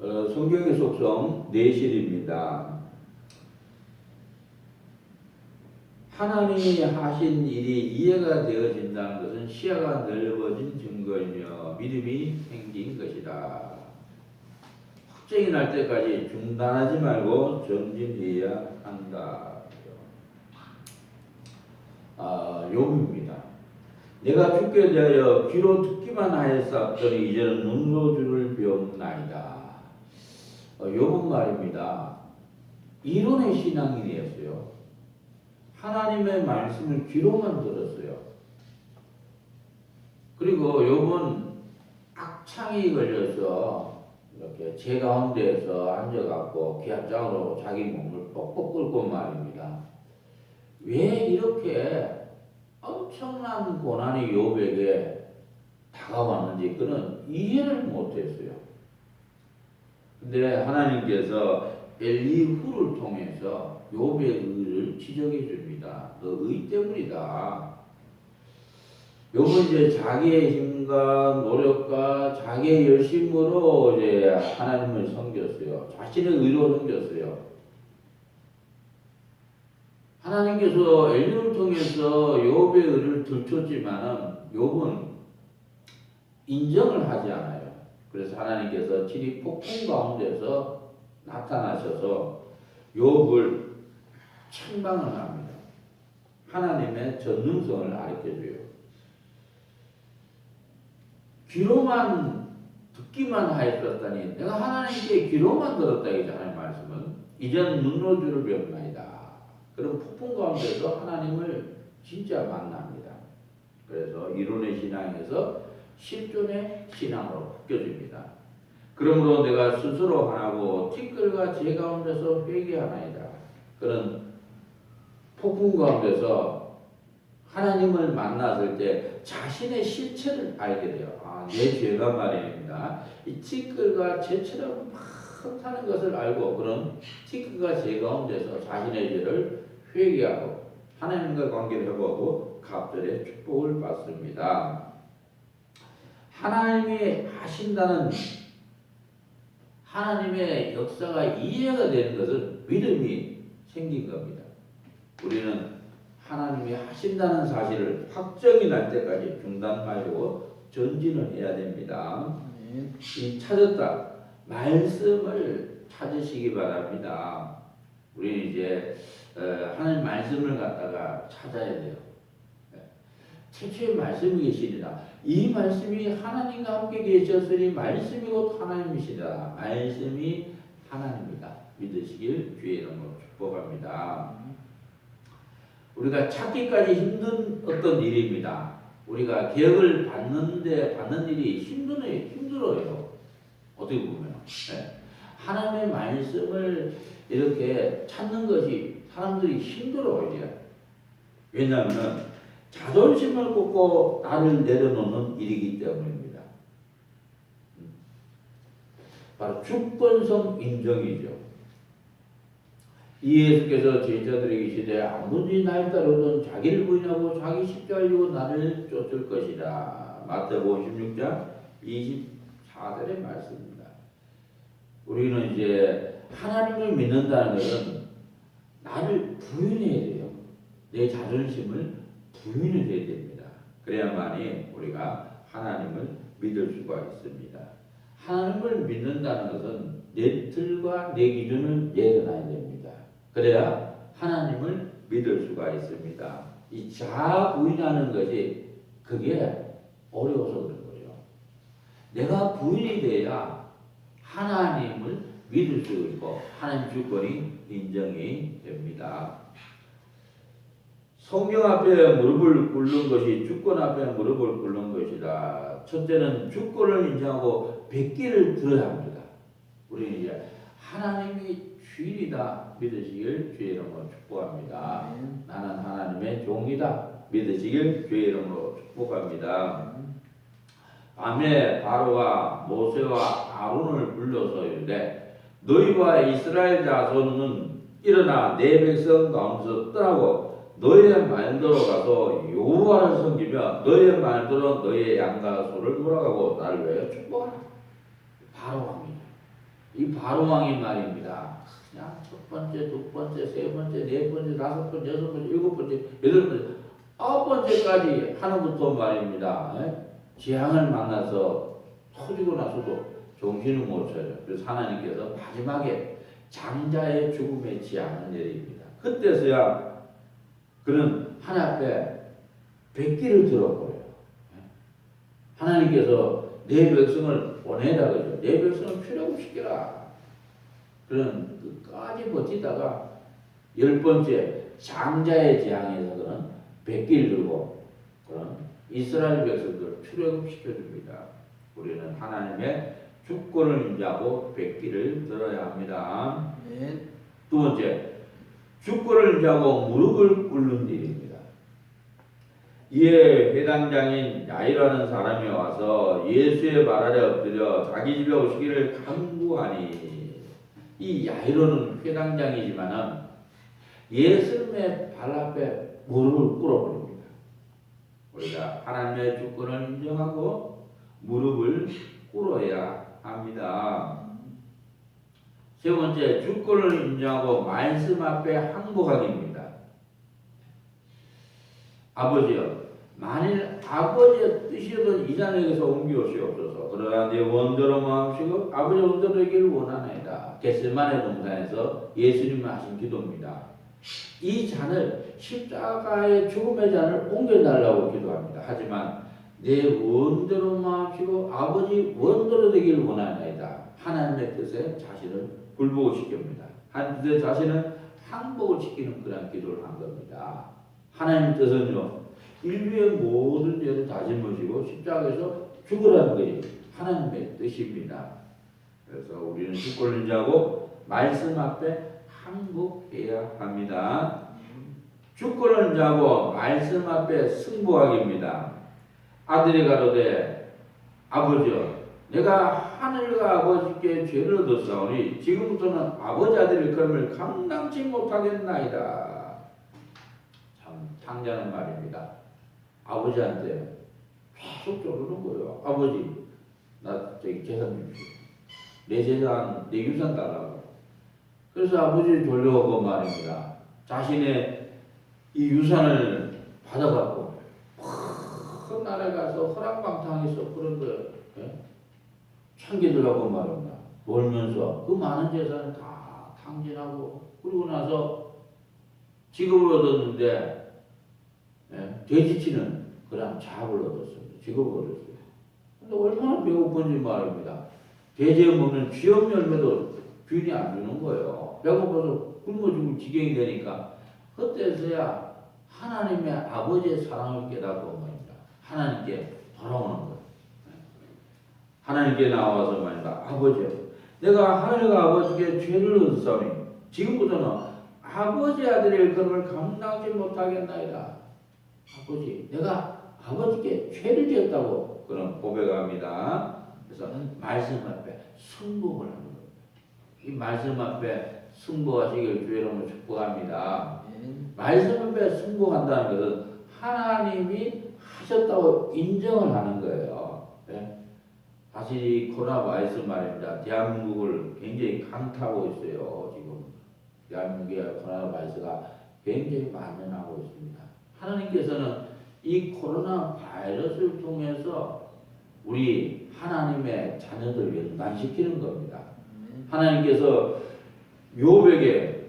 성경의 속성 내실입니다. 하나님이 하신 일이 이해가 되어진다는 것은 시야가 넓어진 증거이며 믿음이 생긴 것이다. 확정이 날 때까지 중단하지 말고 전진해야 한다. 욥입니다. 내가 죽게 되어 귀로 듣기만 하였었더니 이제는 눈으로 주를 배웠나이다. 욥은 말입니다. 이론의 신앙인이었어요. 하나님의 말씀을 귀로만 들었어요. 그리고 욥은 악창이 걸려서 이렇게 제 가운데에서 앉아갖고 기합장으로 자기 몸을 뻑뻑 끓고 말입니다. 왜 이렇게 엄청난 고난이 욥에게 다가왔는지 그는 이해를 못했어요. 근데 하나님께서 엘리후를 통해서 욥의 의를 지적해 줍니다. 너 의 때문이다. 욥은 이제 자기의 힘과 노력과 자기의 열심으로 이제 하나님을 섬겼어요. 자신의 의로 섬겼어요. 하나님께서 엘리후를 통해서 욥의 의를 들춰지만은 욥은 인정을 하지 않아요. 그래서 하나님께서 진이 폭풍 가운데서 나타나셔서 욥을 책망을 합니다. 하나님의 전능성을 가르쳐줘요. 귀로만 듣기만 하였었다니 내가 하나님께 귀로만 들었다 이잖아요. 말씀은 이제는 눈으로 주를 배웠나이다. 그럼 폭풍 가운데서 하나님을 진짜 만납니다. 그래서 이론의 신앙에서 실존의 신앙으로 바뀌어집니다. 그러므로 내가 스스로 하나고 티끌과 제 가운데서 회개하나이다. 그런 폭풍 가운데서 하나님을 만났을 때 자신의 실체를 알게 돼요. 내 죄가 말입니다. 이 티끌과 제처럼 막 타는 것을 알고 그런 티끌과 제 가운데서 자신의 죄를 회개하고 하나님과 관계를 회복하고 갑절의 축복을 받습니다. 하나님이 하신다는 하나님의 역사가 이해가 되는 것은 믿음이 생긴 겁니다. 우리는 하나님이 하신다는 사실을 확정이 날 때까지 중단 말고 전진을 해야 됩니다. 이 찾았다. 말씀을 찾으시기 바랍니다. 우리는 이제 하나님 말씀을 갖다가 찾아야 돼요. 최초의 말씀이 계시리라. 이 말씀이 하나님과 함께 계셨으니 말씀이 곧 하나님이시다. 말씀이 하나님이다. 믿으시길 주의 이름으로 축복합니다. 우리가 찾기까지 힘든 어떤 일입니다. 우리가 개혁을 받는 일이 힘들어요. 어떻게 보면. 하나님의 말씀을 이렇게 찾는 것이 사람들이 힘들어요. 왜냐하면 자존심을 꽂고 나를 내려놓는 일이기 때문입니다. 바로 주권성 인정이죠. 이 예수께서 제자들에게 이르시되 아무든지 날 따르든 자기를 부인하고 자기 십자가를 지고 나를 쫓을 것이다. 마태복음 16장 24절의 말씀입니다. 우리는 이제 하나님을 믿는다는 것은 나를 부인해야 돼요. 내 자존심을 부인을 해야 됩니다. 그래야만이 우리가 하나님을 믿을 수가 있습니다. 하나님을 믿는다는 것은 내 틀과 내 기준을 내려놔야 됩니다. 그래야 하나님을 믿을 수가 있습니다. 이 자아 부인하는 것이 그게 어려워서 그런 거죠. 내가 부인이 돼야 하나님을 믿을 수 있고 하나님 주권이 인정이 됩니다. 성경 앞에 무릎을 꿇는 것이 주권 앞에 무릎을 꿇는 것이다. 첫째는 주권을 인정하고 뱉기를 들어야 합니다. 우리는 이제 하나님이 주인이다 믿으시길 주의 이름으로 축복합니다. 나는 하나님의 종이다 믿으시길 주의 이름으로 축복합니다. 밤에 바로가 모세와 아론을 불러서 이르되 너희와 이스라엘 자손은 일어나 내 백성 가운데서 떠나고 너희의 말대로 가서 여호와를 섬기며 너희의 말대로 너희의 양과 소를 돌아가고 나를 위하여 축복하라. 바로 합니다. 이 바로왕이 말입니다. 그냥 첫 번째, 두 번째, 세 번째, 네 번째, 다섯 번째, 여섯 번째, 일곱 번째, 여덟 번째, 아홉 번째까지 하나부터 말입니다. 재앙을 만나서 터지고 나서도 정신을 못 차려요. 그래서 하나님께서 마지막에 장자의 죽음의 재앙을 내립니다. 그때서야 그는 하나님 앞에 뵙기를 들어버려요. 하나님께서 내 백성을 보내라 그러죠. 내 백성을 출애굽시키라. 그는 끝까지 버티다가 열 번째 장자의 재앙에서 그는 뵙기를 들고 그는 이스라엘 백성들을 출애굽시켜줍니다. 우리는 하나님의 주권을 인지하고 뵙기를 들어야 합니다. 두 번째, 주권을 인지하고 무릎을 꿇는 일입니다. 이에 회당장인 야이라는 사람이 와서 예수의 발 아래 엎드려 자기 집에 오시기를 간구하니, 이 야이로는 회당장이지만은 예수님의 발 앞에 무릎을 꿇어버립니다. 우리가 하나님의 주권을 인정하고 무릎을 꿇어야 합니다. 세 번째, 주권을 인정하고 말씀 앞에 항복하기입니다. 아버지여, 만일 아버지의 뜻이었던 이 자녀에게서 옮기시옵소서. 그러나 내 원대로 마음시고 아버지의 원대로 되기를 원하나이다. 겟세마네 동산에서 예수님이 하신 기도입니다. 이 잔을, 십자가의 죽음의 잔을 옮겨달라고 기도합니다. 하지만 내 원대로 마음시고 아버지 원대로 되기를 원하나이다. 하나님의 뜻에 자신을 굴복을 시킵니다. 하나님의 뜻에 자신은 항복을 시키는 그런 기도를 한 겁니다. 하나님 뜻은요, 인류의 모든 죄를 다 짊어지고 십자가에서 죽으라는 것이 하나님의 뜻입니다. 그래서 우리는 주권을 인지하고 말씀 앞에 항복해야 합니다. 주권을 인지하고 말씀 앞에 승복하기입니다. 아들이 가로되 아버지여, 내가 하늘과 아버지께 죄를 얻었사오니 지금부터는 아버지 아들의 걸음을 감당치 못하겠나이다. 탕자는 말입니다. 아버지한테 계속 조르는 거예요. 아버지, 나 저기 재산 주시오. 내 재산, 내 유산 달라고. 그래서 아버지를 돌려오고 말입니다. 자신의 이 유산을 받아갖고 큰 나라에 가서 허랑방탕해서 그런 거예요. 챙기더라고 말입니다. 놀면서 그 많은 재산을 다 탕진하고, 그리고 나서 직업을 얻었는데 돼지치는 그런 잡을 얻었습니다. 직업을 얻었어요. 근데 얼마나 배고픈지 말입니다. 돼지에 먹는 쥐염 열매도 주인이 안 주는 거예요. 배고파서 굶어 죽을 지경이 되니까 그때서야 하나님의 아버지의 사랑을 깨닫고 말입니다. 하나님께 돌아오는 거예요. 하나님께 나와서 말입니다. 아버지요, 내가 하늘과 아버지께 죄를 얻었사오니 지금부터는 아버지 아들의 걸음을 감당하지 못하겠나이다. 아버지, 내가 아버지께 죄를 지었다고 그런 고백합니다. 그래서 말씀 앞에 승복을 하는 겁니다. 이 말씀 앞에 승복하시길 주의 이름으로 축복합니다. 말씀 앞에 승복한다는 것은 하나님이 하셨다고 인정을 하는 거예요. 사실 이 코로나 바이러스 말입니다. 대한민국을 굉장히 강타하고 있어요. 지금 대한민국의 코로나 바이러스가 굉장히 만연하고 있습니다. 하나님께서는 이 코로나 바이러스를 통해서 우리 하나님의 자녀들 연단시키는 겁니다. 하나님께서 욥에게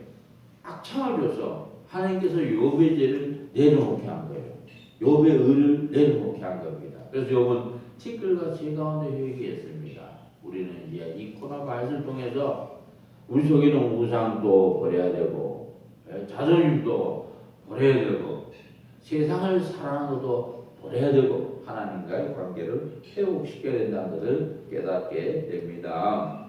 악창을 줘서 하나님께서 욥의 죄를 내려놓게 한 거예요. 욥의 의를 내려놓게 한 겁니다. 그래서 욥은 티끌과 재 가운데 회개했습니다. 우리는 이제 이 코로나 바이러스를 통해서 우리 속에 있는 우상도 버려야 되고 자존심도 버려야 되고 세상을 사랑하는 것도 버려야 되고 하나님과의 관계를 회복시켜야 된다는 것을 깨닫게 됩니다.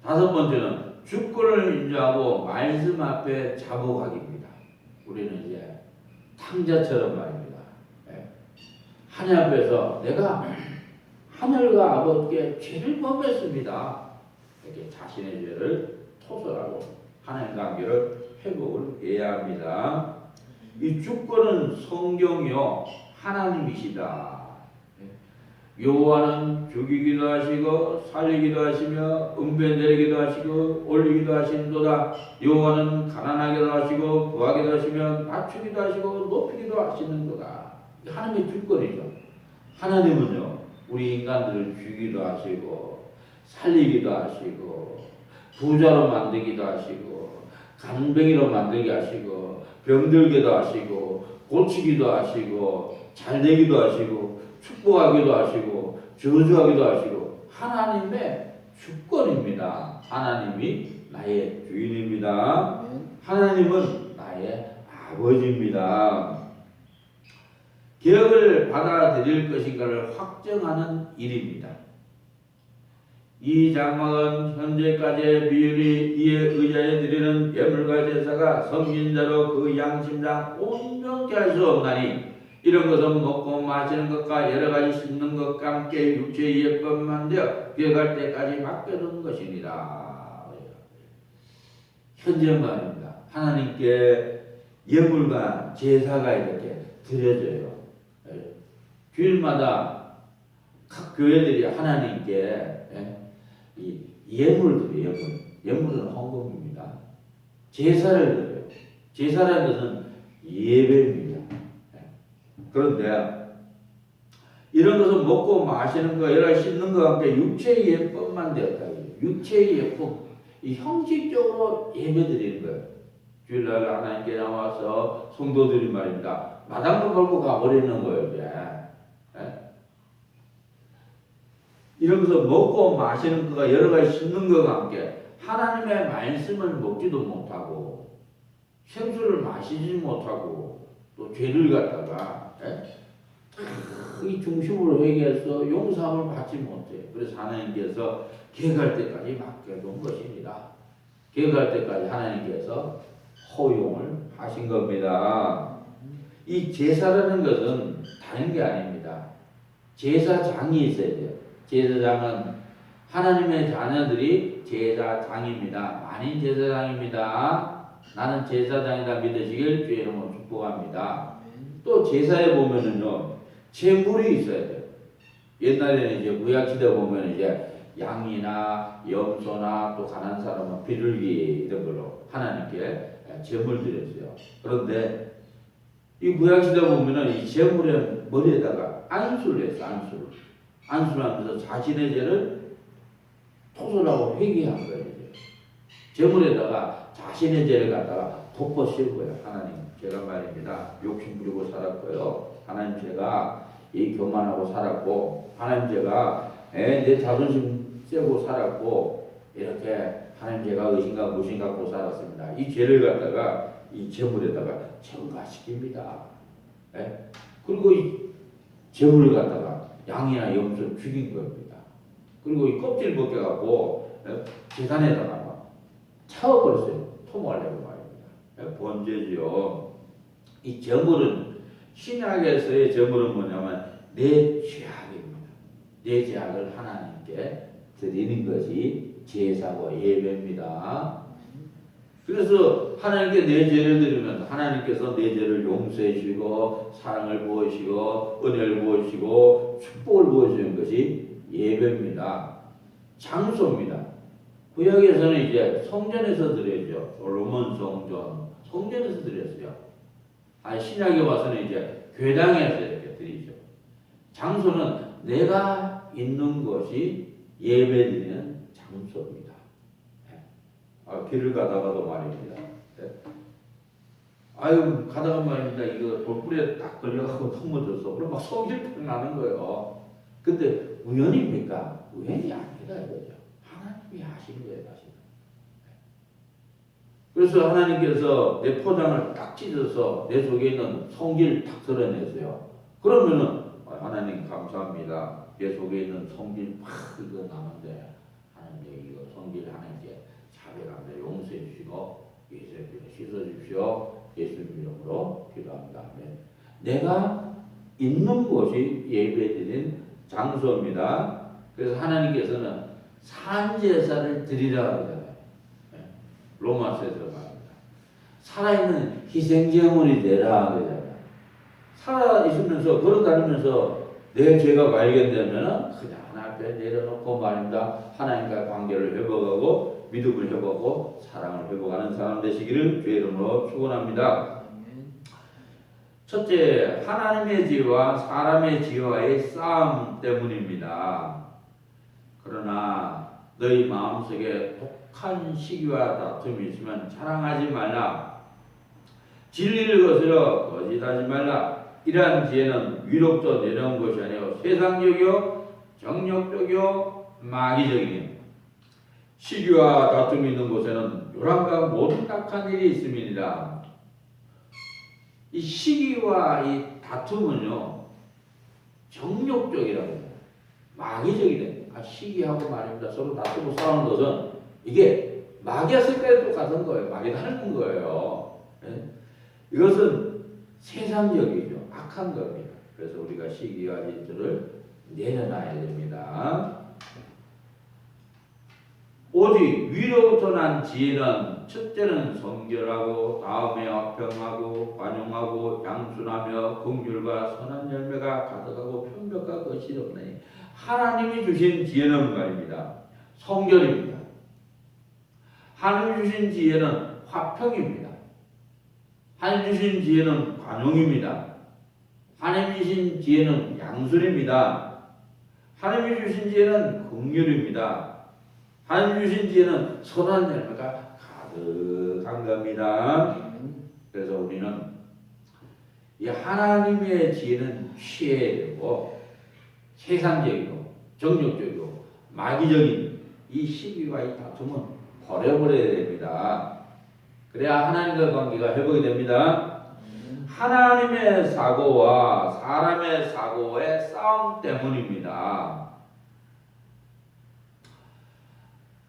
다섯 번째는 주권을 인정하고 말씀 앞에 자복하기입니다. 우리는 이제 탕자처럼 말입니다. 하나님 앞에서 내가 하늘과 아버지께 죄를 범했습니다. 이렇게 자신의 죄를 토설하고 하나님 관계를 회복을 해야 합니다. 이 주권은 성경이요 하나님이시다. 여호와는 죽이기도 하시고 살리기도 하시며 은배 내리기도 하시고 올리기도 하시는도다. 여호와는 가난하게도 하시고 부하게도 하시며 낮추기도 하시고 높이기도 하시는도다. 하나님의 줄거리죠. 하나님은요 우리 인간들을 죽이기도 하시고 살리기도 하시고 부자로 만들기도 하시고 간병이로 만들게 하시고 병들게도 하시고 고치기도 하시고 잘되기도 하시고 축복하기도 하시고 저주하기도 하시고 하나님의 주권입니다. 하나님이 나의 주인입니다. 하나님은 나의 아버지입니다. 개혁을 받아들일 것인가를 확정하는 일입니다. 이 장막은 현재까지의 비율이 이에 의하여 드리는 예물과 제사가 성신자로 그 양심상 온전케 할 수 없나니 이런 것은 먹고 마시는 것과 여러 가지 씹는 것과 함께 육체의 예법만 되어 기억할 때까지 맡겨둔 것이니라. 현재 말입니다. 하나님께 예물과 제사가 이렇게 드려져요. 주일마다 각 교회들이 하나님께 이 예물들이 예물은 헌금입니다. 제사를 드려요. 제사라는 것은 예배입니다. 그런데 이런 것은 먹고 마시는 거, 여러 가지 씻는 것과 함께 육체의 예법만 되었다. 육체의 예법, 이 형식적으로 예배드리는 거예요. 주일날 하나님께 나와서 성도들이 말입니다. 마당도 걸고 가버리는 거예요. 이제. 이런 것은 먹고 마시는 것과 여러 가지 씻는 것과 함께 하나님의 말씀을 먹지도 못하고 생수를 마시지 못하고 또 죄를 갖다가 이 중심으로 회개해서 용서함을 받지 못해. 그래서 하나님께서 개혁할 때까지 맡겨둔 것입니다. 개혁할 때까지 하나님께서 허용을 하신 겁니다. 이 제사라는 것은 다른 게 아닙니다. 제사장이 있어야 돼요. 제사장은 하나님의 자녀들이 제사장입니다. 만인 제사장입니다. 나는 제사장이다 믿으시길 주의 이름으로 축복합니다. 또 제사에 보면은요 제물이 있어야 돼요. 옛날에는 이제 구약시대 보면 이제 양이나 염소나 또 가난한 사람은 비둘기 이런 걸로 하나님께 제물 드렸어요. 그런데 이 구약시대 보면은 이 제물의 머리에다가 안수를 했어. 안수를 하면서 자신의 죄를 토설하고 회개한 거예요. 제물에다가 자신의 죄를 갖다가 덮어 씌운 거예요. 하나님 제가 말입니다. 욕심 부리고 살았고요. 하나님 제가 이 교만하고 살았고 하나님 제가 내 자존심 세고 살았고 이렇게 하나님 제가 의심과 무심 갖고 살았습니다. 이 죄를 갖다가 이 제물에다가 첨가시킵니다. 그리고 이 제물을 갖다가 양이나 염소를 죽인 겁니다. 그리고 이 껍질 벗겨갖고 재단에다가 차워버렸어요. 토모하려고 말입니다. 번제지요. 이 제물은 신약에서의 제물은 뭐냐면 내 죄악입니다. 내 죄악을 하나님께 드리는 것이 제사고 예배입니다. 그래서 하나님께 내 죄를 드리면 하나님께서 내 죄를 용서해 주시고 사랑을 부어주시고 은혜를 부어주시고 축복을 부어주시는 것이 예배입니다. 장소입니다. 구약에서는 이제 성전에서 드려죠. 솔로몬 성전에서 드렸어요. 신약에 와서는 이제 교회당에서 이렇게 드리죠. 장소는 내가 있는 곳이 예배드리는 장소입니다. 길을 가다가도 말입니다. 가다가 말입니다. 이거 돌부리에 딱 걸려가고 넘어져서 그럼 막 속일병 나는 거예요. 근데 우연입니까? 우연이 아니다 이거죠. 하나님이 하신 거예요, 다시. 그래서 하나님께서 내 포장을 딱 찢어서 내 속에 있는 성질을 딱 드러냈어요. 그러면은 하나님 감사합니다. 내 속에 있는 성질 막 이거 나는데 하나님 이거 성질 하나님께 자백합니다. 용서해 주시고 씻어 주십시오. 예수님 이름으로 기도합니다. 내가 있는 곳이 예배드린 장소입니다. 그래서 하나님께서는 산제사를 드리라 하잖아요. 로마서에서 말합니다. 살아있는 희생제물이 되라 그러잖아요. 살아있으면서 걸어다니면서 내 죄가 발견되면 그냥 하나님 앞에 내려놓고 말입니다. 하나님과 관계를 회복하고 믿음을 회복하고 사랑을 회복하는 사람 되시기를 주의 이름으로 축원합니다. 첫째, 하나님의 지혜와 사람의 지혜와의 싸움 때문입니다. 그러나 너희 마음속에 독한 시기와 다툼이 있으면 자랑하지 말라. 진리를 거스려 거짓하지 말라. 이러한 지혜는 위로부터 내려온 것이 아니요 세상적이요 정욕적이요 마귀적이니 시기와 다툼이 있는 곳에는 요란과 모든 악한 일이 있음이니라. 이 시기와 이 다툼은요 정욕적이라고 해요. 마귀적이래. 시기하고 말입니다. 서로 다투고 싸우는 것은 이게 마귀 색깔이 똑같은 거예요. 마귀 닮은 거예요. 이것은 세상적이죠. 악한 겁니다. 그래서 우리가 시기와 질투를 내려놔야 됩니다. 오직 위로부터 난 지혜는 첫째는 성결하고 다음에 화평하고 관용하고 양순하며 긍휼과 선한 열매가 가득하고 편벽과 것이 없나니 하나님이 주신 지혜는 말입니다. 성결입니다. 하나님이 주신 지혜는 화평입니다. 하나님이 주신 지혜는 관용입니다. 하나님이 주신 지혜는 양순입니다. 하나님이 주신 지혜는 긍휼입니다. 하나님이 주신 지혜는 선한 열매가 가득한 겁니다. 그래서 우리는 이 하나님의 지혜는 취해야 되고 세상적이고 정욕적이고 마귀적인 이 시기와 이 다툼은 버려버려야 됩니다. 그래야 하나님과 관계가 회복이 됩니다. 하나님의 사고와 사람의 사고의 싸움 때문입니다.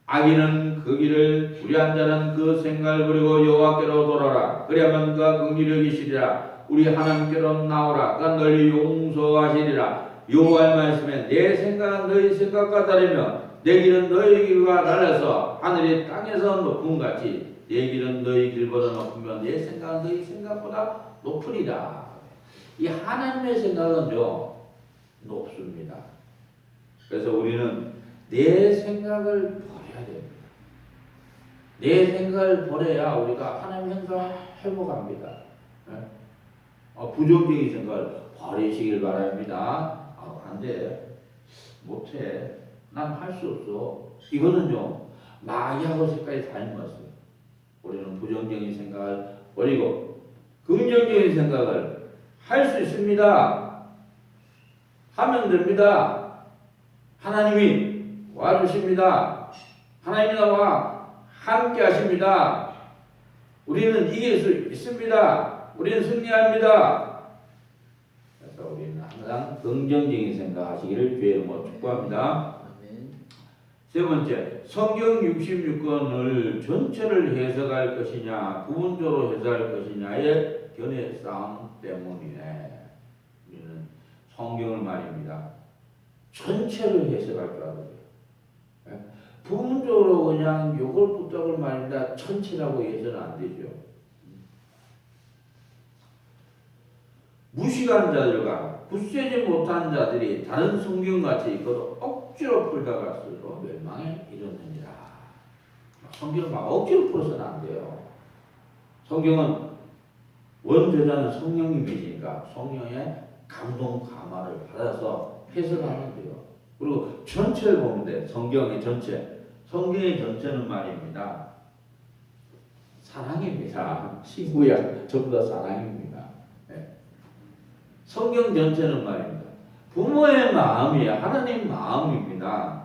악인은 그 길을 불의한 자는 그 생각을 버리고 여호와께로 돌아라. 그리하면 그가 긍휼히 여기시리라. 우리 하나님께로 나오라. 그가 널리 용서하시리라. 여호와의 말씀에 내 생각은 너희 생각과 다르며 내 길은 너희 길과 달라서 하늘이 땅에서 높음 같이 내 길은 너희 길보다 높으며 내 생각은 너희 생각보다 높으리라. 이 하나님의 생각은요 높습니다. 그래서 우리는 내 생각을 버려야 됩니다. 내 생각을 버려야 우리가 하나님의 형상을 회복합니다. 부정적인 생각을 버리시길 바랍니다. 안 돼. 못해. 난 할 수 없어. 이거는요 마귀하고 색깔이 닮았어요. 우리는 부정적인 생각을 버리고 긍정적인 생각을 할 수 있습니다. 하면 됩니다. 하나님이 와주십니다. 하나님이 나와 함께 하십니다. 우리는 이길 수 있습니다. 우리는 승리합니다. 그래서 우리는 항상 긍정적인 생각 하시기를 주의 이름으로 축복합니다. 세 번째, 성경 66권을 전체를 해석할 것이냐 부분적으로 해석할 것이냐의 견해 싸움 때문이네. 우리는 성경을 말입니다. 전체를 해석할 줄 알아요. 부분적으로 그냥 요걸 붙잡을 말입니다. 전체라고 해서는 안 되죠. 무식한 자들과 굳세지 못한 자들이 다른 성경같이 그것도 억지로 풀다가 스스로 멸망에 이르느니라. 성경을 막 억지로 풀어서는 안 돼요. 성경은 원저자는 성령님이시니까 성령의 감동 감화를 받아서 해석하면 돼요. 그리고 전체를 보면 돼. 성경의 전체. 성경의 전체는 말입니다. 사랑입니다. 신구약 전부 다 사랑입니다. 네. 성경 전체는 말입니다. 부모의 마음이 하나님 마음입니다.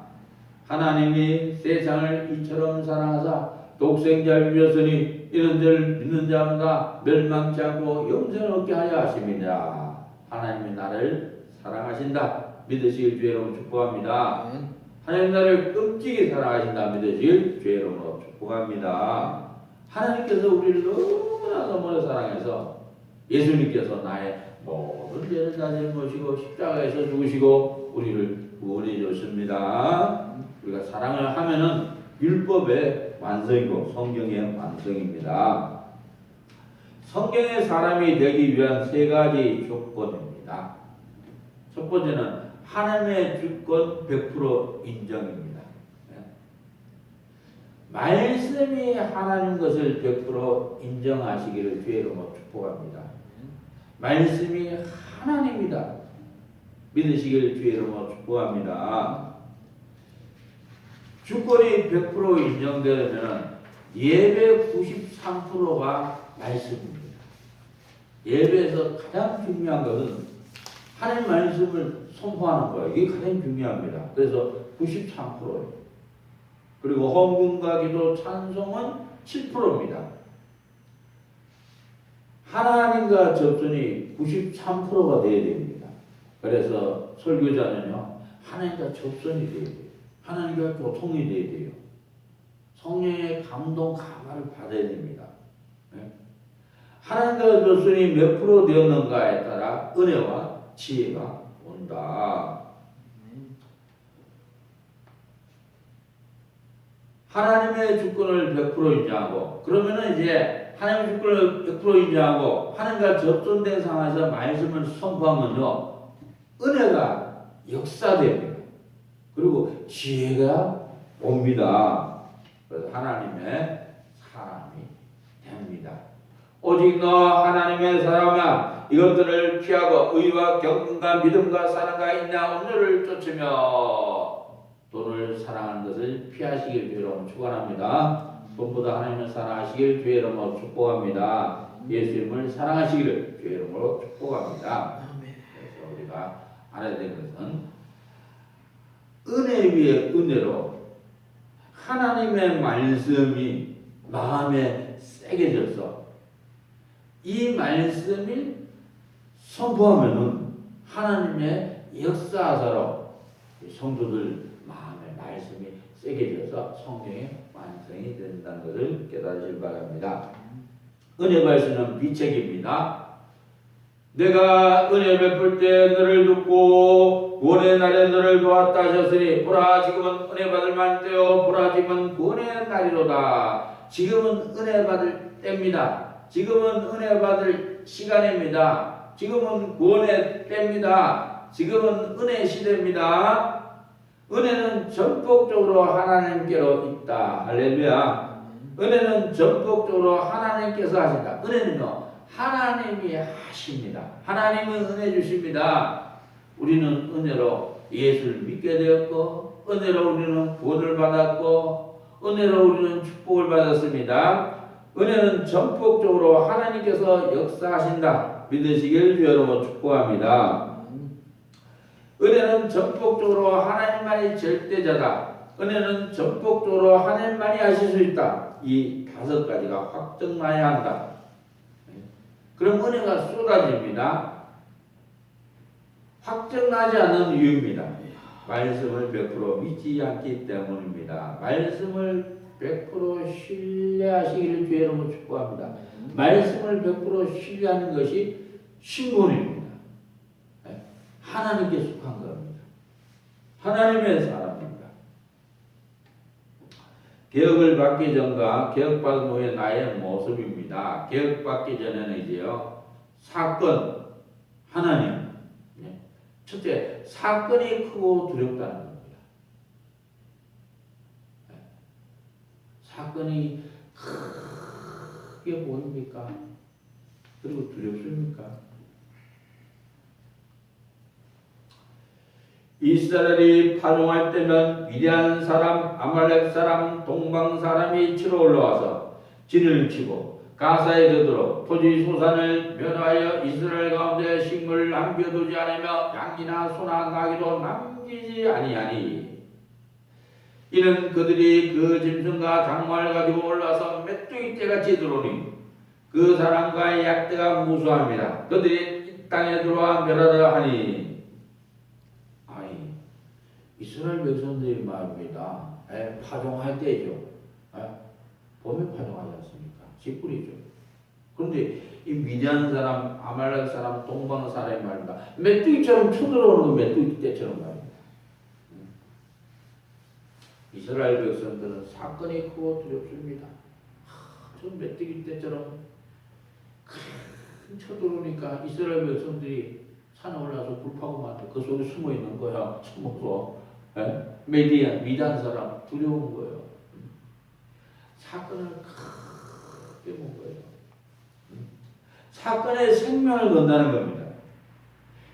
하나님이 세상을 이처럼 사랑하사 독생자를 주셨으니 이런 자를 믿는 자마다 멸망치 않고 영생을 얻게 하려 하심이라. 하나님이 나를 사랑하신다. 믿으시길 주의 이름으로 축복합니다. 하나님 나를 끔찍이 사랑하신다. 믿으시길 주의 이름으로 축복합니다. 하나님께서 우리를 너무나 사랑해서 예수님께서 나의 모든 죄를 다 짊어지고 십자가에서 죽으시고 우리를 구원해 줬습니다. 우리가 사랑을 하면은 율법의 완성이고 성경의 완성입니다. 성경의 사람이 되기 위한 세 가지 조건입니다. 첫 번째는 하나님의 주권 100% 인정입니다. 말씀이 하나님 것을 100% 인정하시기를 주의 이름으로 축복합니다. 말씀이 하나님이다 믿으시기를 주의 이름으로 축복합니다. 주권이 100% 인정되려면 예배 93%가 말씀입니다. 예배에서 가장 중요한 것은 하나님 말씀을 선포하는 거예요. 이게 가장 중요합니다. 그래서 93%예요. 그리고 헌금과 기도 찬송은 7%입니다. 하나님과 접선이 93%가 되어야 됩니다. 그래서 설교자는요, 하나님과 접선이 되어야 돼요. 하나님과 교통이 되어야 돼요. 성령의 감동, 감화를 받아야 됩니다. 네? 하나님과 접선이 몇 프로 되었는가에 따라 은혜와 지혜가 온다. 하나님의 주권을 100% 인정하고, 그러면은 이제 하나님의 주권을 100% 인정하고 하나님과 접선된 상황에서 말씀을 선포하면요, 은혜가 역사됩니다. 그리고 지혜가 옵니다. 그래서 하나님의 사람이 됩니다. 오직 너 하나님의 사람아, 이것들을 피하고 의와 경건과 믿음과 사랑과 인내와 온유를 쫓으며 돈을 사랑하는 것을 피하시길 주의로 축원합니다. 돈보다 하나님을 사랑하시길 주의 이름으로 축복합니다. 예수 이름을 사랑하시기를 주의 이름으로 축복합니다. 그래서 우리가 알아야 되는 것은 은혜 위에 은혜로 하나님의 말씀이 마음에 새겨져서 이 말씀을 선포하면은 하나님의 역사사로 성도들 마음의 말씀이 새겨져서 성경의 완성이 된다는 것을 깨달으시길 바랍니다. 은혜 말씀은 비책입니다. 내가 은혜 베풀 때 너를 듣고 구원의 날에 너를 도왔다 하셨으니 보라 지금은 은혜 받을 만한 때요 보라 지금은 구원의 날이로다. 지금은 은혜 받을 때입니다. 지금은 은혜 받을 시간입니다. 지금은 구원의 때입니다. 지금은 은혜 시대입니다. 은혜는 전폭적으로 하나님께로 있다. 할렐루야. 은혜는 전폭적으로 하나님께서 하신다. 은혜는요, 하나님이 하십니다. 하나님은 은혜 주십니다. 우리는 은혜로 예수를 믿게 되었고, 은혜로 우리는 구원을 받았고, 은혜로 우리는 축복을 받았습니다. 은혜는 전폭적으로 하나님께서 역사하신다. 믿으시길 여러분 축복합니다. 은혜는 전폭적으로 하나님만이 절대자다. 은혜는 전폭적으로 하나님만이 하실 수 있다. 이 5가지가 확정나야 한다. 그럼 은혜가 쏟아집니다. 확정나지 않은 이유입니다. 말씀을 100% 믿지 않기 때문입니다. 말씀을 100% 신뢰하시기를 주의 이름으로 축복합니다. 말씀을 100% 신뢰하는 것이 신분입니다. 하나님께 속한 겁니다. 하나님의 사람입니다. 개혁을 받기 전과 개혁받은 후의 나의 모습입니다. 개혁받기 전에는 이제요, 사건, 하나님. 첫째, 사건이 크고 두렵다는 겁니다. 사건이 크게 보입니까? 그리고 두렵습니까? 이스라엘이 파종할 때면 미디안 사람, 아말렉 사람, 동방 사람이 치러 올라와서 진을 치고 가사에 되도록 토지 소산을 멸하여 이스라엘 가운데 식물을 남겨두지 않으며 양이나 소나 나귀도 남기지 아니하니 이는 그들이 그 짐승과 장마를 가지고 올라와서 메뚜기 떼같이 들어오니 그 사람과의 약대가 무수합니다. 그들이 이 땅에 들어와 멸하려 하니 이스라엘 백성들이 말입니다. 파종할 때죠. 봄에 파종하지 않습니까? 집뿌리죠. 그런데 이 미디안 사람, 아말렉 사람, 동방 사람이 말입니다. 메뚜기처럼 쳐들어오는 거 메뚜기 떼처럼 말입니다. 이스라엘 백성들은 사건이 크고 두렵습니다. 저 메뚜기 떼처럼 큰 쳐들어오니까 이스라엘 백성들이 산에 올라서 불 파고 만들 그 속에 숨어 있는 거야. 숨어서. 미디안 사람 두려운 거예요. 사건을 크게 본 거예요. 사건에 생명을 건다는 겁니다.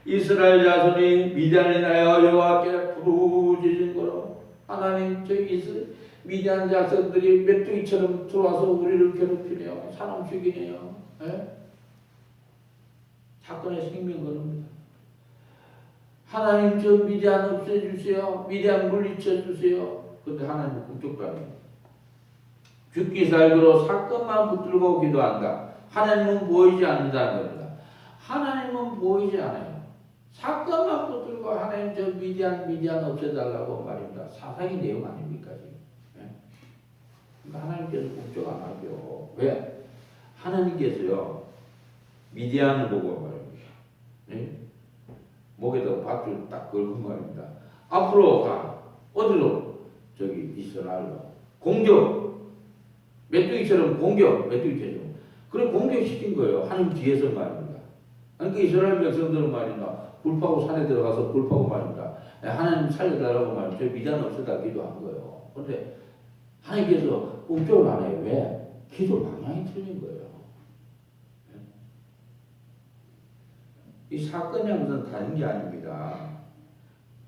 이스라엘 자손이 미디안에 인하여 여호와께 부르짖은 거로 하나님 저기 미디안 자손들이 메뚜기처럼 들어와서 우리를 괴롭히네요. 사람 죽이네요. 사건에 생명 거는 하나님 저 미디안 없애주세요. 미디안 물리쳐주세요. 근데 하나님은 꿈쩍도 안 해요. 죽기 살기로 사건만 붙들고 기도한다. 하나님은 보이지 않는다는 겁니다. 하나님은 보이지 않아요. 사건만 붙들고 하나님 저 미디안 없애달라고 말입니다. 사상의 내용 아닙니까 지금? 그러니까 하나님께서 꿈쩍 안 하죠. 왜? 하나님께서요 미디안을 보고 말입니다. 목에다 밧줄 딱 걸고 말입니다. 앞으로 가. 어디로? 저기 이스라엘로. 공격. 메뚜기처럼 공격. 메뚜기처럼. 그래 공격시킨 거예요. 하나님 뒤에서 말입니다. 그러니까 이스라엘 백성들은 말입니다. 굴파고 산에 들어가서 굴파고 말입니다. 하나님 살려달라고 말입니다. 저 미디안 없애다 기도한 거예요. 그런데 하나님께서 꿈쩍을 안 해요. 왜? 기도 방향이 틀린 거예요. 이 사건이 무슨 다른 게 아닙니다.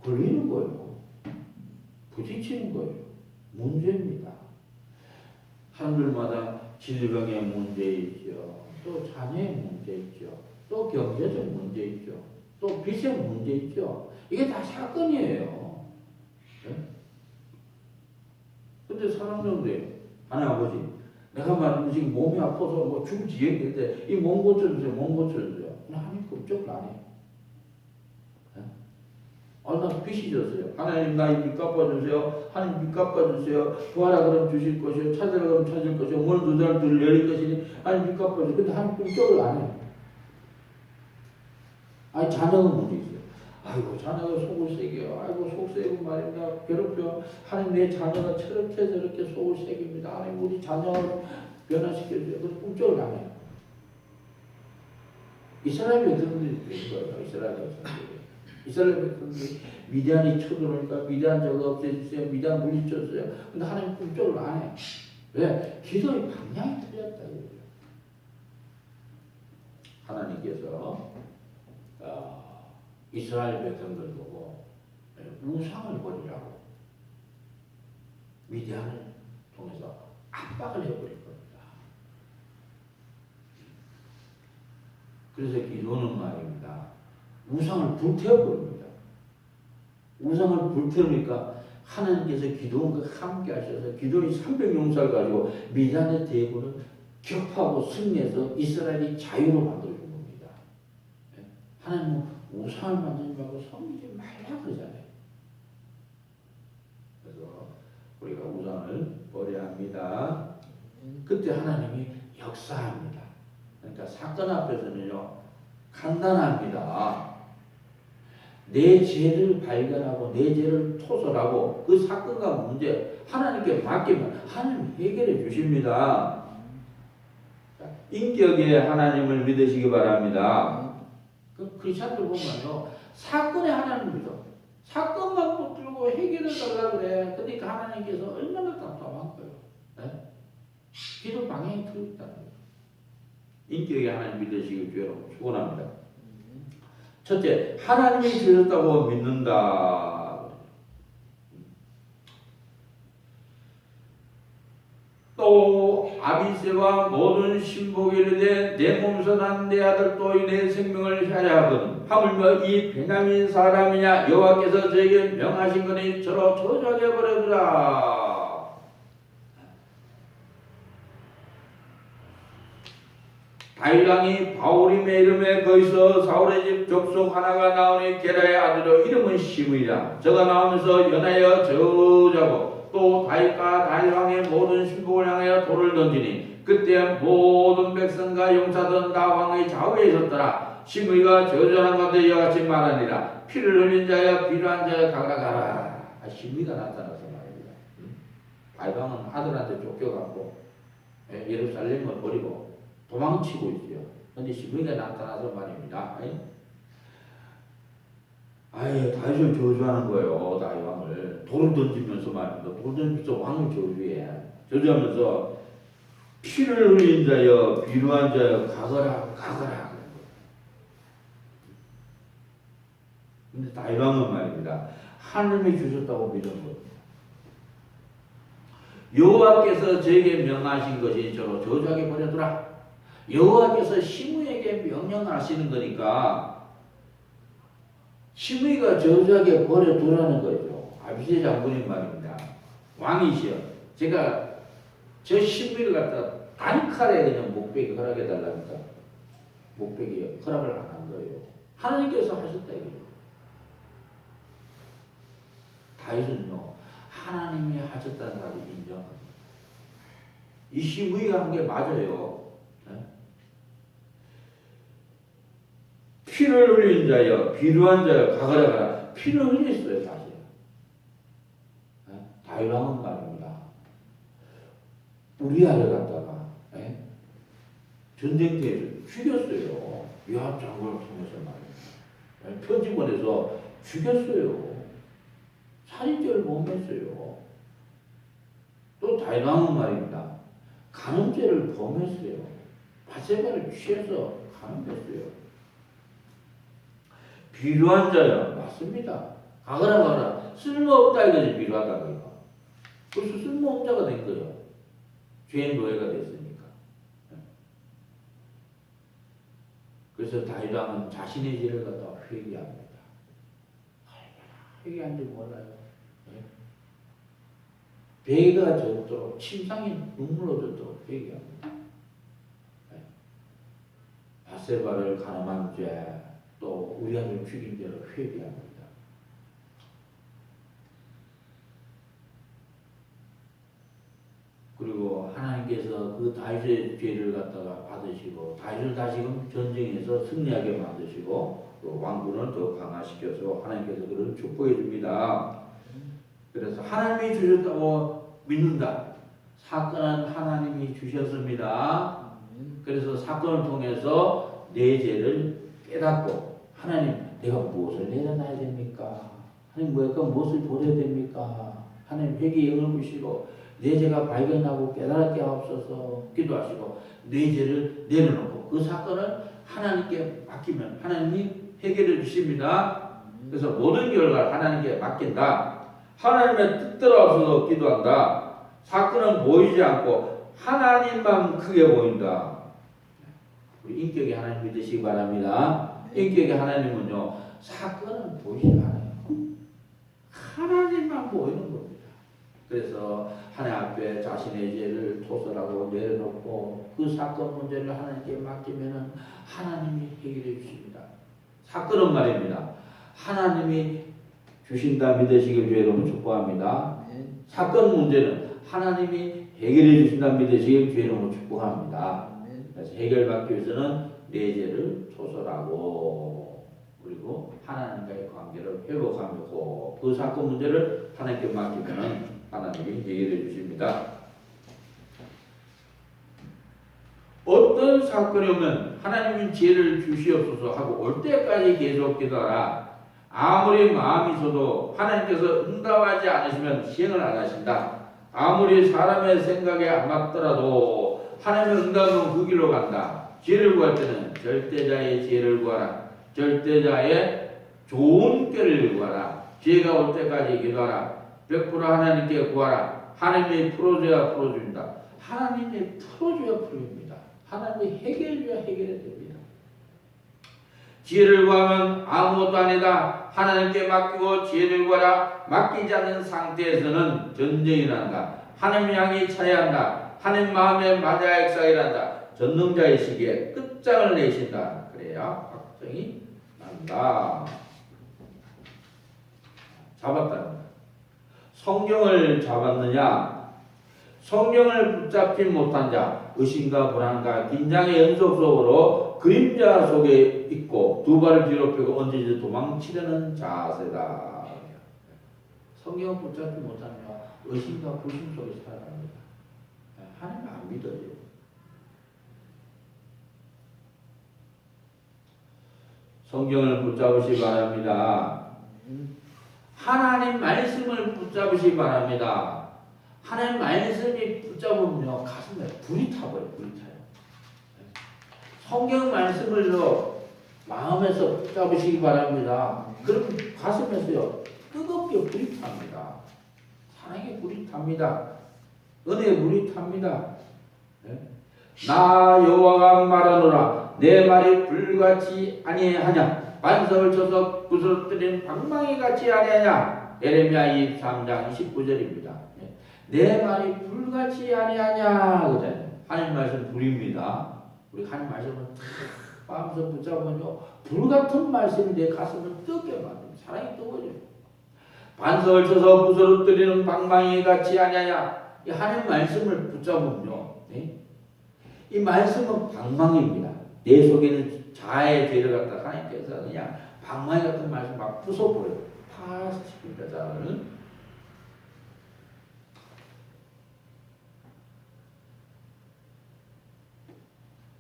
걸리는 거예요. 부딪히는 거예요. 문제입니다. 사람들마다 질병의 문제 있죠. 또 자녀의 문제 있죠. 또 경제적 문제 있죠. 또 빚의 문제 있죠. 이게 다 사건이에요. 근데 사람들은 하나님 아버지 내가 말하는 지금 몸이 아파서 뭐 죽을 지경인데 이 몸 고쳐주세요. 몸 고쳐주세요. 하나님 걱정을 안 해요. 나 빚이 졌어요. 하나님 나 빚 갚아주세요. 하나님 빚 갚아주세요. 구하라 그러면 주실 것이요. 찾으라 그러면 찾을 것이요. 문을 두드려 늘 열릴 것이니 하나님 빚 갚아주세요. 근데 하나님 걱정을 안 해요. 아니 자녀가 문제 있어요. 아이고 자녀가 속을 새겨요. 아이고 속 새고 말입니다. 괴롭혀. 하나님 내 자녀가 저렇게 속을 새깁니다. 하나님 우리 자녀 변화시켜주세요. 그래서 걱정을 안 해요. 이스라엘 백성들이 그런 거예요. 이스라엘 백성들이 미디안이 쳐들어오니까 미디안 저거 없애주세요. 미디안 물리쳐주세요. 근데 하나님 꿈쩍을 안 해요. 왜? 기도의 방향이 틀렸다고요. 하나님께서 이스라엘 백성들 보고 우상을 버리라고 미디안을 통해서 압박을 해버릴 겁니다. 그래서 기도는 말입니다. 우상을 불태워버립니다. 우상을 불태우니까 하나님께서 기도원과 함께 하셔서 기도원이 300용사를 가지고 미디안의 대군을 격파하고 승리해서 이스라엘이 자유로 만들어준 겁니다. 하나님은 우상을 만들지 말고 섬기지 말라 그러잖아요. 그래서 우리가 우상을 버려야 합니다. 그때 하나님이 역사합니다. 그러니까 사건 앞에서는요 간단합니다. 내 죄를 발견하고 내 죄를 토설하고 그 사건과 문제 하나님께 맡기면 하나님 해결해 주십니다. 인격에 하나님을 믿으시기 바랍니다. 그 크리스찬들 보면요 사건에 하나님 믿어. 사건만 붙들고 해결해 달라고 그래. 그러니까 하나님께서 얼마나 답답한 거예요. 네? 기도 방향이 틀렸다는 거예요. 인격에 하나님 믿으시길 주여로 축원합니다. 첫째, 하나님이 주셨다고 믿는다. 또 아비새와 모든 신복이 이르되 내 몸소 난 내 아들 또이 내 생명을 해야 하거든 하물며 이 베냐민 사람이냐 여호와께서 저에게 명하신 거니 저로 저주하게 버려두라. 다윗왕이 바울임의 이름에 거기서 사울의 집 족속 하나가 나오니 게라의 아들로 이름은 시므이라. 저가 나오면서 연하여 저주하고 또 다윗과 다윗왕의 모든 신복을 향하여 돌을 던지니 그때 모든 백성과 용사들은 다 왕의 좌우에 있었더라. 시므이가 저주하는 가운데 이와 같이 말하니라. 피를 흘린 자여 필요한 자여 가라. 시므이가 나타나서 말입니다. 다윗왕은 아들한테 쫓겨갖고 예루살렘을 버리고 도망치고 있어요. 그런데 시므이가 나타나서 말입니다. 아예 다윗을 저주하는 거예요. 다윗 왕을 돌을 던지면서 말입니다. 돌 던지면서 왕을 저주해. 저주하면서 피를 흘린 자여 비루한 자여 가거라 가거라. 근데 다윗 왕은 말입니다. 하나님이 주셨다고 믿은 겁니다. 여호와께서 저에게 명하신 것이 저로 저주하게 버려두라. 여호와께서 시므에게 명령하시는 거니까 시므이가 저주하게 버려두라는 거죠. 아비새 장군인 말입니다. 왕이시여. 제가 저 시므이를 갖다 단칼에 그냥 목베기 허락해 달라니까 목베기 허락을 안 한 거예요. 하나님께서 하셨다 이거죠. 다윗은요 하나님이 하셨다는 사실을 인정합니다. 이 시므이가 한 게 맞아요. 네? 피를 흘린 자여 비루한 자여 가거라 가라. 피를 흘렸어요 사실. 네? 다윗 왕은 말입니다. 우리아를 갖다가 네? 전쟁터에서 죽였어요. 요압 장군을 통해서 말입니다. 네? 편지 보내서 죽였어요. 살인죄를 범했어요. 또 다윗 왕은 말입니다. 간음죄를 범했어요. 바세바를 취해서 간음했어요. 비루한 자야 맞습니다. 가거라 가거라 쓸모없다 이거지. 비루하다 이거. 그래서 쓸모없는 자가 된 거예요. 죄의 노예가 됐으니까. 그래서 다윗 왕은 자신의 죄를 갖다가 회개합니다. 회개한 줄 몰라요. 배가 젖도록 침상이 눈물로 젖도록 회개합니다. 바세바를 간음한 죄, 또 우리아를 죽인 죄로 회개합니다. 그리고 하나님께서 그 다윗의 죄를 갖다가 받으시고 다윗을 다시금 전쟁에서 승리하게 만드시고 또 왕군을 더 강화시켜서 하나님께서 그를 축복해 줍니다. 그래서 하나님이 주셨다고 믿는다. 사건은 하나님이 주셨습니다. 그래서 사건을 통해서 내 죄를 깨닫고 하나님 내가 무엇을 내려놔야 됩니까? 하나님 무엇을 버려야 됩니까? 하나님 회개의 영을 부시고 내 죄가 발견하고 깨달게 하옵소서 기도하시고 내 죄를 내려놓고 그 사건을 하나님께 맡기면 하나님이 해결해 주십니다. 그래서 모든 결과를 하나님께 맡긴다. 하나님의 뜻대로 앞서서 기도한다. 사건은 보이지 않고 하나님만 크게 보인다. 우리 인격의 하나님 믿으시기 바랍니다. 인격의 하나님은요 사건은 보이지 않아요. 하나님만 보이는 겁니다. 그래서 하나님 앞에 자신의 죄를 토설하고 내려놓고 그 사건 문제를 하나님께 맡기면은 하나님이 해결해 주십니다. 사건은 말입니다. 하나님이 주신다 믿으시길 주의로 축복합니다. 사건 문제는 하나님이 해결해 주신다 믿으시길 주의로 축복합니다. 그래서 해결받기 위해서는 내 죄를 토설하고 그리고 하나님과의 관계를 회복하고 그 사건 문제를 하나님께 맡기면은 하나님이 해결해 주십니다. 어떤 사건이 오면 하나님은 지혜를 주시옵소서 하고 올 때까지 계속 기도하라. 아무리 마음이 있어도 하나님께서 응답하지 않으시면 시행을 안 하신다. 아무리 사람의 생각에 안 맞더라도 하나님의 응답은 그 길로 간다. 지혜를 구할 때는 절대자의 지혜를 구하라. 절대자의 좋은 꾀를 구하라. 지혜가 올 때까지 기도하라. 100% 하나님께 구하라. 하나님이 풀어줘야 풀어줍니다. 하나님이 풀어줘야 풀어줍니다. 하나님이 해결해줘야 해결해 됩니다. 지혜를 구하면 아무것도 아니다. 하나님께 맡기고 지혜를 구하라. 맡기지 않는 상태에서는 전쟁이 난다. 하나님 향이 차야 한다. 하나님 마음에 맞아 역사일한다. 전능자의 시기에 끝장을 내신다. 그래야 확정이 난다. 잡았다는 거야. 성경을 잡았느냐? 성경을 붙잡지 못한 자, 의심과 불안과 긴장의 연속 속으로 그림자 속에 있고 두 발을 뒤로 펴고 언제든지 도망치려는 자세다. 성경을 붙잡지 못하면 의심과 불신 속에 살아갑니다. 하나님 안 믿어요. 성경을 붙잡으시 바랍니다. 하나님 말씀을 붙잡으시기 바랍니다. 하나님 말씀이 붙잡으면요 가슴에 불이 타버려요. 불이 타요. 성경 말씀을요 마음에서 붙잡으시기 바랍니다. 그럼 가슴에서요 뜨겁게 불이 탑니다. 사랑의 불이 탑니다. 은혜의 불이 탑니다. 나 여호와가 말하노라 내 말이 불같이 아니하냐 반석을 쳐서 부서뜨린 방망이 같이 아니하냐. 에레미야 23장 19절입니다. 내 말이 불같이 아니하냐 그러잖아요. 하나님 말씀 불입니다. 우리 하나님 말씀은 마음에서 붙잡으면요 불같은 말씀이 내 가슴을 뜨게 만듭니다. 사랑이 뜨거워져요. 반석을 쳐서 부서뜨리는 방망이 같이 아니하냐. 이 하나님 말씀을 붙잡으면요 이 말씀은 방망이입니다. 내 속에는 자아의 죄를 갖다 하나님께서 그냥 방망이 같은 말씀 막 부숴버려요. 파스틱입니다. 자아는.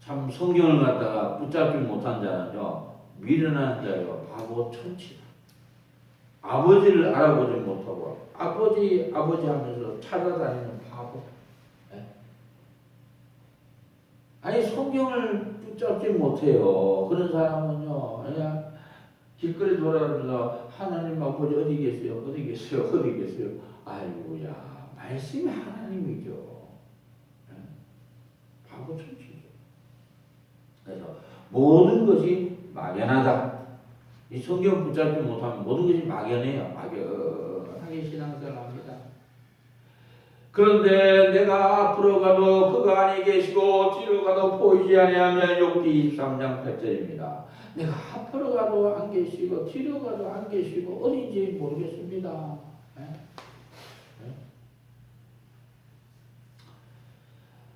참 성경을 갖다가 붙잡지 못한 자는요 미련한 자요 바보 천치다. 아버지를 알아보지 못하고 아버지 하면서 찾아다니는 바보. 아니 성경을 붙잡지 못해요. 그런 사람은요 그냥 길거리 돌아다니면서 하나님 아버지 어디 계세요? 어디 계세요? 어디 계세요? 아이고야 말씀이 하나님이죠. 바보 천치죠. 그래서 모든 것이 막연하다. 이 성경 붙잡지 못하면 모든 것이 막연해요. 막연하게 신앙생활 합니다. 그런데 내가 앞으로 가도 그가 아니 계시고 뒤로 가도 보이지 아니하면 욥기 23장 8절입니다. 내가 앞으로 가도 안 계시고 뒤로 가도 안 계시고 어딘지 모르겠습니다.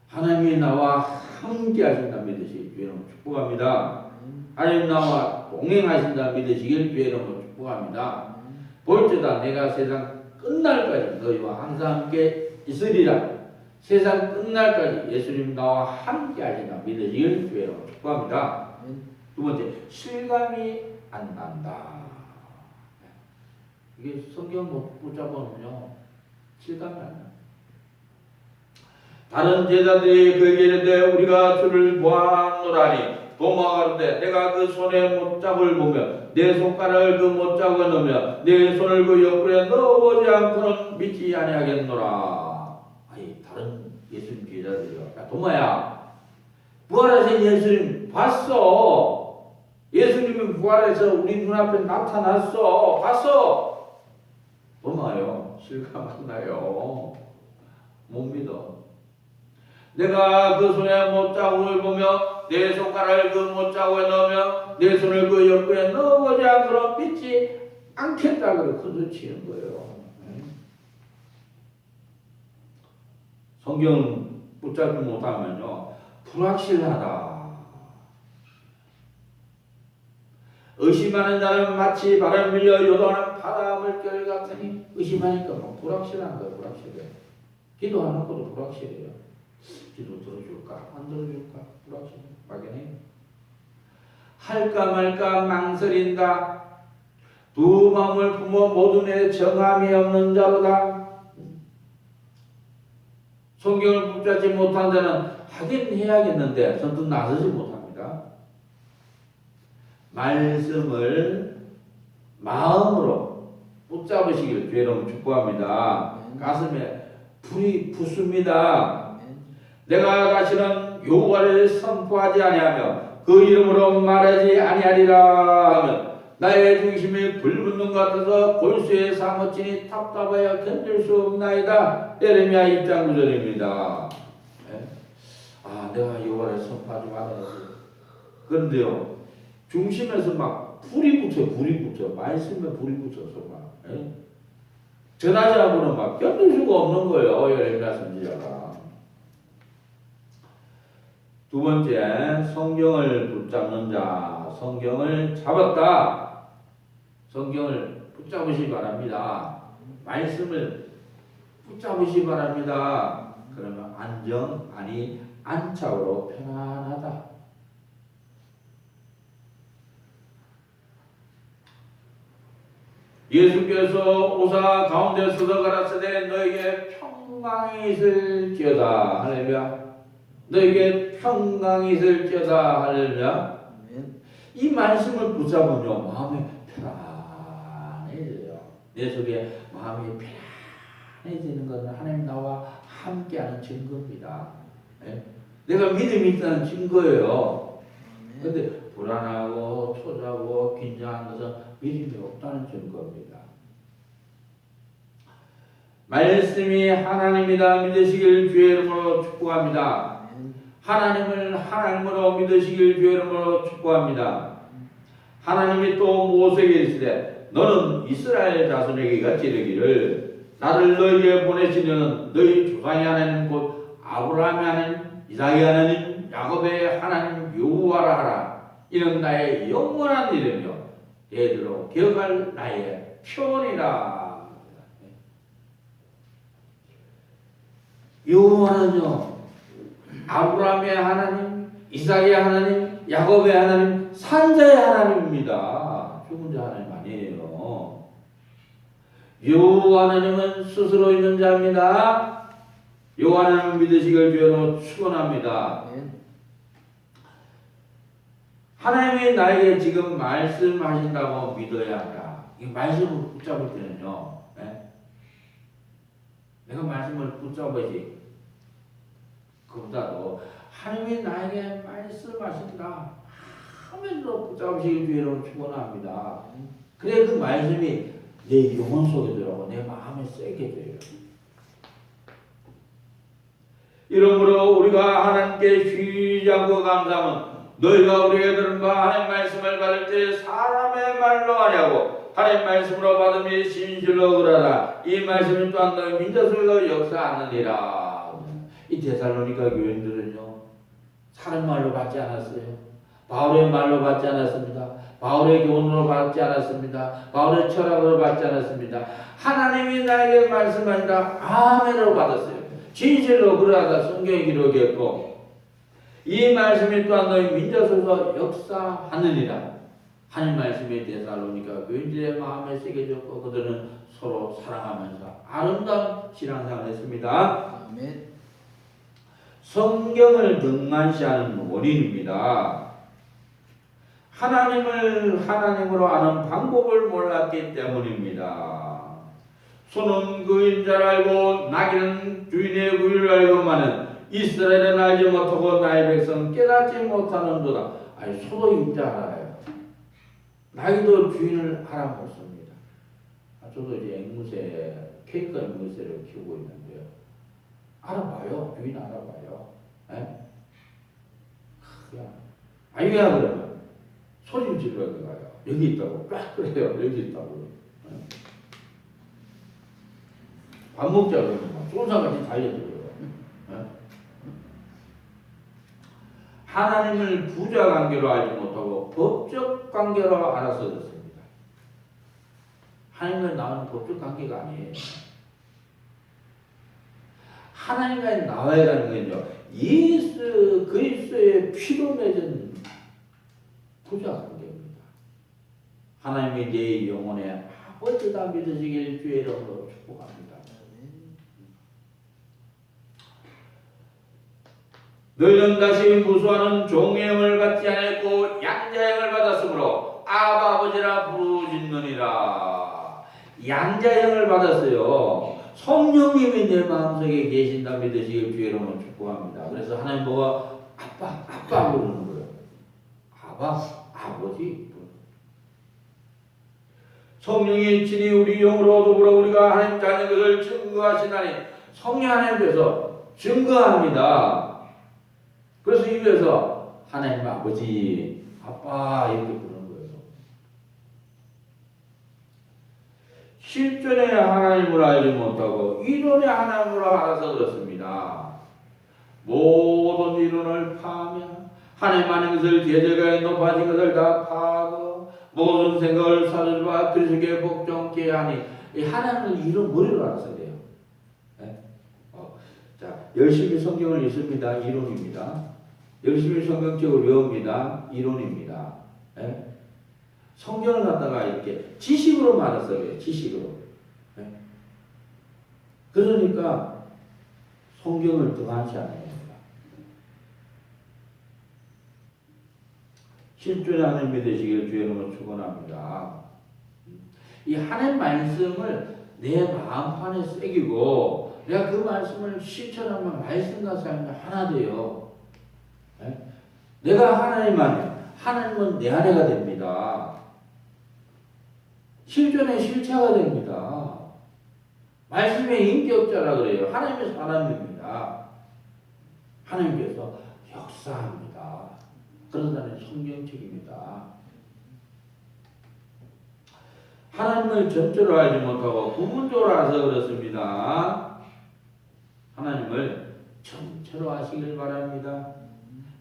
하나님이 나와 함께 하신다 믿으시길 주의 이름으로 축복합니다. 하나님 나와 동행하신다 믿으시길 주의 이름으로 축복합니다. 볼지다 내가 세상 끝날까지 너희와 항상 함께 있으리라. 세상 끝날까지 예수님 나와 함께 하신다 믿으시길 주의 이름으로 축복합니다. 두 번째, 실감이 안 난다. 이게 성경 못 붙잡으면요 실감이 안 나요. 다른 제자들이 그에게 이르되 우리가 주를 보았노라니 도마가로되 내가 그 손에 못잡을 보며 내 손가락을 그 못잡아 넣으며 내 손을 그 옆구리에 넣어보지 않고는 믿지 아니하겠노라. 아니 다른 예수님 제자들이요. 야 도마야 부활하신 예수님 봤어. 예수님이 부활해서 우리 눈앞에 나타났어. 봤어. 도마요 실감 안 나요. 못 믿어. 내가 그 손에 못자국을 보며 내 손가락을 그 못자국에 넣으며 내 손을 그 옆구리에 넣어보지 않고는 믿지 않겠다. 그래 거두치는 거예요. 성경 붙잡지 못하면요 불확실하다. 의심하는 자는 마치 바람 밀려 요동하는 바다 물결 같으니 의심하니까 뭐 불확실한 거예요. 불확실해. 기도 안 하고도 불확실해요. 기도 들어줄까? 안 들어줄까? 불확실해. 막연해. 할까 말까 망설인다. 두 마음을 품어 모둠에 정함이 없는 자로다. 성경을 붙잡지 못한 자는 하긴 해야겠는데 선뜻 나서지 못합니다. 말씀을 마음으로 붙잡으시길 주의로 축복합니다. 가슴에 불이 붙습니다. 내가 다시는 여호와를 선포하지 아니하며 그 이름으로 말하지 아니하리라 하면 나의 중심이 불붙는 것 같아서 골수에 사무치니 답답하여 견딜 수 없나이다. 에레미야 2장 9절입니다. 내가 여호와를 선포하지 말아야지. 그런데요 중심에서 막 불이 붙어 말씀에 불이 붙어서 막 전하지 않고는 막 견딜 수가 없는 거예요. 에레미야 선지자가. 두 번째, 성경을 붙잡는 자, 성경을 잡았다. 성경을 붙잡으시기 바랍니다. 말씀을 붙잡으시기 바랍니다. 그러면 안착으로 편안하다. 예수께서 오사 가운데 서서 가라사대 너에게 평강이 있을지어다. 할렐루야. 너에게 평강이 있을지어다. 할렐루야. 이 말씀을 붙잡으면 마음이 편안해져요. 내 속에 마음이 편안해지는 것은 하나님 나와 함께하는 증거입니다. 네? 내가 믿음이 있다는 증거예요. 그런데 불안하고 초조하고 긴장한 것은 믿음이 없다는 증거입니다. 말씀이 하나님이다 믿으시길 주의 이름으로 축복합니다. 하나님을 하나님으로 믿으시길 주의 이름으로 축복합니다. 하나님이 또 모세에게 이르시되 너는 이스라엘 자손에게 같이 이르기를 나를 너희에게 보내시는 너희 조상의 하나님 곧 아브라함의 하나님 이삭의 하나님 야곱의 하나님 여호와라 하라. 이는 나의 영원한 이름이요 대대로 기억할 나의 표현이라. 여호와는요 아브라함의 하나님, 이삭의 하나님, 야곱의 하나님, 산자의 하나님입니다. 죽은 자 하나님 아니에요. 여호와 하나님은 스스로 있는 자입니다. 여호와 하나님을 믿으시길 주로 축원합니다. 하나님이 나에게 지금 말씀하신다고 믿어야 한다. 이 말씀을 붙잡을 때는요, 내가 말씀을 붙잡아야지. 그보다도 하나님이 나에게 말씀하신다 하면서 붙잡으시길 주로 축원합니다. 그래 그 말씀이 내 영혼 속에 들어가고 내 마음에 새겨져요. 이러므로 우리가 하나님께 쉬지 않고 감사함은 너희가 우리에게 들은 바 하나님 말씀을 받을 때 사람의 말로 하냐고 하나님 말씀으로 받음이 진실로 그러라. 이 말씀이 또한 너희 민자 속에서 역사하느니라. 이 데살로니가 교인들은요 사람 말로 받지 않았어요. 바울의 말로 받지 않았습니다. 바울의 교훈으로 받지 않았습니다. 바울의 철학으로 받지 않았습니다. 하나님이 나에게 말씀하신다 아멘으로 받았어요. 진실로 그러하다 성경이 기록했고 이 말씀이 또한 너희 민자 속에서 역사하느니라. 하나님 말씀이 데살로니가 교인들의 마음에 새겨졌고 그들은 서로 사랑하면서 아름다운 신앙생활을 했습니다. 아멘. 성경을 등한시하는 원인입니다. 하나님을 하나님으로 아는 방법을 몰랐기 때문입니다. 소는 그인 줄 알고 나귀는 주인의 구유를 알고만은 이스라엘은 알지 못하고 나의 백성 깨닫지 못하는도다. 아니 소도 인자 알아요. 나귀도 주인을 알아먹습니다. 저도 이제 앵무새, 케이크 앵무새를 키우고 있는데요. 알아봐요. 주인 알아봐요. 아니야 그러면 소리 질러 가요. 여기 있다고 꽉 그래요. 여기 있다고. 밥 먹자 그러면 쏜사같이 달려들어요. 하나님을 부자 관계로 알지 못하고 법적 관계로 알아서 듣습니다. 하나님과 나와는 법적 관계가 아니에요. 하나님과 나와야 하는 건요 예수 그리스도의 피로 맺은 부자 관계입니다. 하나님이 내 영혼의 아버지다 믿으시길 주의 이름으로 축복합니다. 너희는 다시 무수하는 종의 영을 받지 않았고 양자의 영을 받았으므로 아바 아버지라 부르짖느니라. 양자의 영을 받았어요. 성령님이 내 마음속에 계신다 믿으시길 주의 이름으로 축복합니다. 그래서 하나님 보고 아빠 부르는 거예요. 아바 아버지. 성령이 친히 우리 영으로 더불어 우리가 하나님 자녀인 것을 증거하시나니 성령 하나님께서 증거합니다. 그래서 입에서 하나님 아버지 아빠 이렇게 부르는 거예요. 실존의 하나님을 알지 못하고 이론의 하나님으로 알아서 그렇습니다. 모든 이론을 파하며 하나님 아닌 것을 제자가 높아진 것을 다 파하고 모든 생각을 사르바 그리스도께 복종케 하니 이 하나님을 이론 머리로 알아서 돼요. 자, 열심히 성경을 읽습니다. 이론입니다. 열심히 성경책을 외웁니다. 이론입니다. 성경을 갖다가 이렇게 지식으로 말해서 그래요. 지식으로. 네? 그러니까 성경을 등한시 하는 겁니다. 실존의 하나님이 되시기를 주의 이름으로 축원합니다. 이 하나님 말씀을 내 마음판에 새기고 내가 그 말씀을 실천하면 말씀과 삶이 하나 돼요. 네? 내가 하나님 안에, 하나님은 내 안에가 됩니다. 실존의 실체가 됩니다. 말씀의 인격자라 그래요. 하나님의 사람입니다. 하나님께서 역사합니다. 그런다는 성경책입니다. 하나님을 전적으로 알지 못하고 부분적으로 알아서 그렇습니다. 하나님을 전체로 아시길 바랍니다.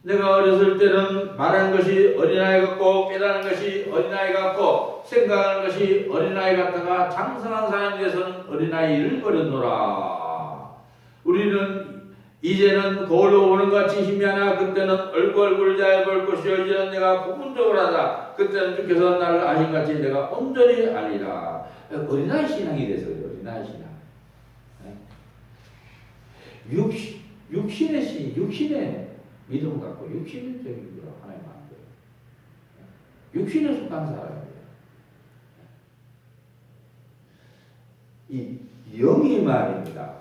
내가 어렸을 때는 말하는 것이 어린아이 같고 깨닫는 것이 어린아이 같고 생각하는 것이 어린아이 같다가 장성한 사람이 돼서는 어린아이를 버렸노라. 우리는 이제는 거울로 보는 것 같이 힘이 하나 그때는 얼굴 잘 볼 것이요 이제는 내가 부분적으로 하다 그때는 주께서 나를 아신 같이 내가 온전히 알리라. 어린아이 신앙이 돼서 그래요. 어린아이 신앙. 육신의 신, 육신의 믿음 갖고 육신적인 거로 하나님 만들어요. 육신에 속한 사람이에요. 이 영이 말입니다.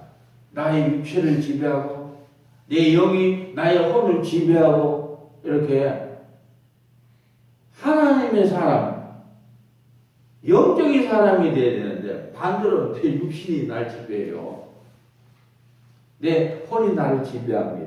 나의 육체를 지배하고 내 영이 나의 혼을 지배하고 이렇게 하나님의 사람, 영적인 사람이 되어야 되는데 반대로 내 육신이 날 지배해요. 내 혼이 나를 지배합니다.